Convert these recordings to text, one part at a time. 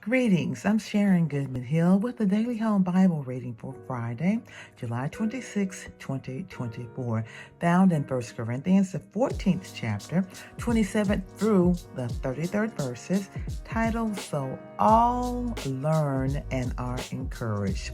Greetings, I'm Sharron Goodman-Hill with the Daily Home Bible reading for Friday, July 26, 2024, found in 1 Corinthians, the 14th chapter, 27th through the 33rd verses, titled, So All Learn and Are Encouraged.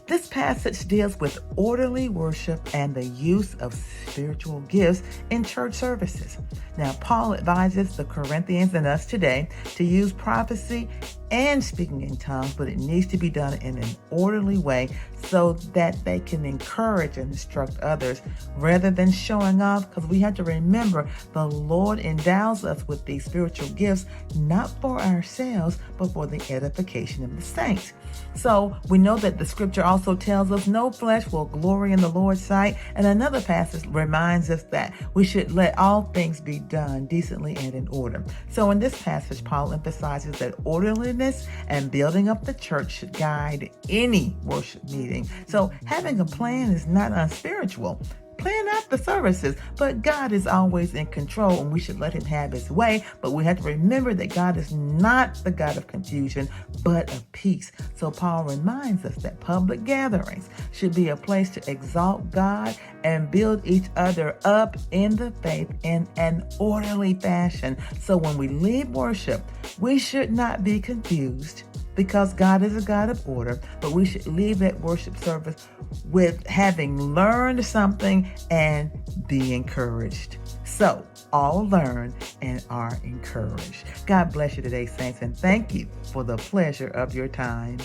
This passage deals with orderly worship and the use of spiritual gifts in church services. Now, Paul advises the Corinthians and us today to use prophecy and speaking in tongues, but it needs to be done in an orderly way so that they can encourage and instruct others rather than showing off, because we have to remember the Lord endows us with these spiritual gifts, not for ourselves, but for the edification of the saints. So we know that the scripture also tells us no flesh will glory in the Lord's sight. And another passage reminds us that we should let all things be done decently and in order. So in this passage, Paul emphasizes that orderliness and building up the church should guide any worship meeting. So having a plan is not unspiritual. Plan out the services, but God is always in control and we should let him have his way. But we have to remember that God is not the God of confusion, but of peace. So Paul reminds us that public gatherings should be a place to exalt God and build each other up in the faith in an orderly fashion. So when we lead worship, we should not be confused, because God is a God of order, but we should leave that worship service with having learned something and be encouraged. So, all learn and are encouraged. God bless you today, saints, and thank you for the pleasure of your time.